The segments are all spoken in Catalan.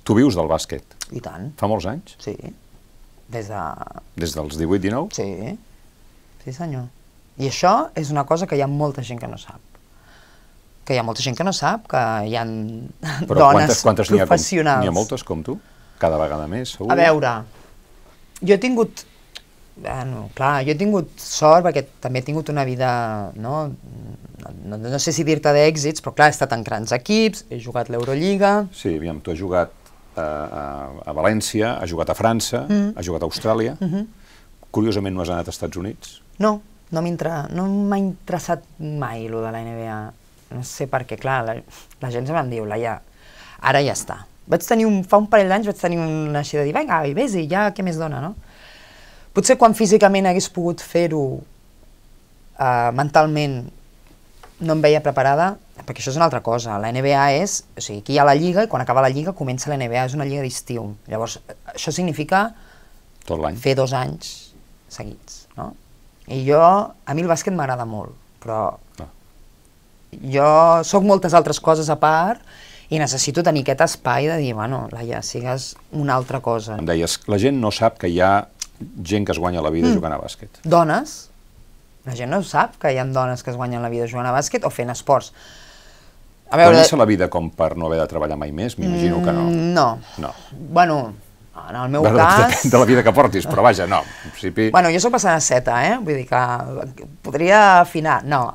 Tu vius del bàsquet? I tant. Fa molts anys? Sí. Des dels 18-19? Sí. Sí, senyor. I això és una cosa que hi ha molta gent que no sap. Que hi ha molta gent que no sap, que hi ha dones professionals. N'hi ha moltes com tu? Cada vegada més, segur? A veure, jo he tingut... Bueno, clar, jo he tingut sort perquè també he tingut una vida, no sé si dir-te d'èxits, però clar, he estat en grans equips, he jugat l'Eurolliga... Sí, aviam, tu has jugat a València, has jugat a França, has jugat a Austràlia... Curiosament no has anat als Estats Units? No, no m'ha interessat mai, allò de la NBA. No sé per què, clar, la gent se me'n diu, Laia, ara ja està. Fa un parell d'anys vaig tenir una així de dir, vinga, vés-hi, ja què més dona, no? Potser quan físicament hagués pogut fer-ho mentalment no em veia preparada, perquè això és una altra cosa. La NBA és, o sigui, aquí hi ha la lliga i quan acaba la lliga comença la NBA, és una lliga d'estiu. Llavors, això significa fer 2 anys seguits, no? I a mi el bàsquet m'agrada molt, però jo soc moltes altres coses a part i necessito tenir aquest espai de dir, bueno, Laia, sigues una altra cosa. Em deies, la gent no sap que hi ha gent que es guanya la vida jugant a bàsquet. Dones. La gent no sap que hi ha dones que es guanyen la vida jugant a bàsquet o fent esports. Guanyar-se la vida com per no haver de treballar mai més? M'imagino que no. No. Bueno, en el meu cas... Depèn de la vida que portis, però vaja, no. En principi... Bueno, jo soc passant a seta, vull dir que podria afinar. No,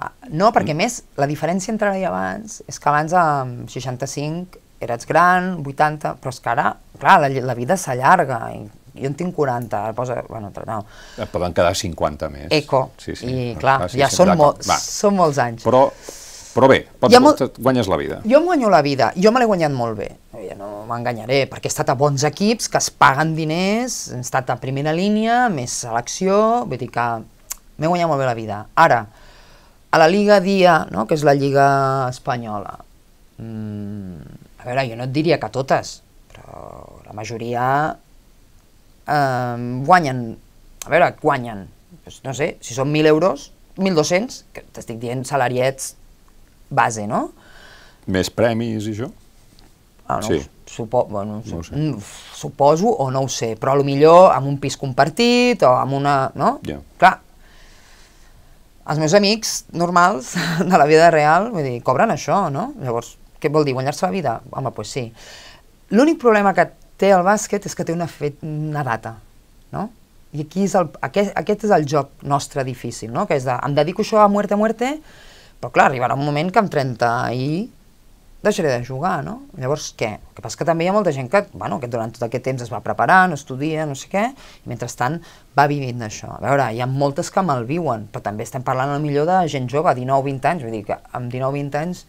perquè més, la diferència entre ara i abans és que abans amb 65 eres gran, 80, però és que ara, clar, la vida s'allarga. Jo en tinc 40, bueno, no. Poden quedar 50 més. Eco, i clar, ja són molts anys. Però bé, guanyes la vida. Jo em guanyo la vida, jo me l'he guanyat molt bé, no m'enganyaré, perquè he estat a bons equips que es paguen diners, he estat a primera línia, més selecció, vull dir que m'he guanyat molt bé la vida. Ara, a la Lliga Dia, que és la Lliga Espanyola, a veure, jo no et diria que totes, però la majoria guanyen, no sé, si són 1.000 euros, 1.200, que t'estic dient salariets base, no? Més premis i això? Sí. Suposo o no ho sé, però potser amb un pis compartit o amb una... no? Clar, els meus amics normals de la vida real, vull dir, cobren això, no? Llavors, què vol dir, guanyar-se la vida? Home, doncs sí. L'únic problema que té el bàsquet és que té una data, no? I aquest és el joc nostre difícil, no? Que és em dedico això a muerte, però clar, arribarà un moment que amb 30 i deixaré de jugar, no? Llavors, què? El que passa és que també hi ha molta gent que durant tot aquest temps es va preparant, estudia, no sé què, i mentrestant va vivint d'això. A veure, hi ha moltes que malviuen, però també estem parlant potser de gent jove, 19-20 anys, vull dir que amb 19-20 anys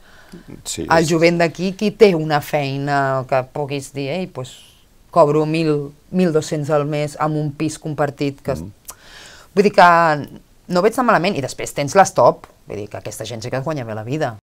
el jovent d'aquí, qui té una feina que puguis dir, doncs cobro 1.200 al mes amb un pis compartit, vull dir que no veig tan malament, i després tens l'estop, vull dir que aquesta gent sí que es guanya bé la vida.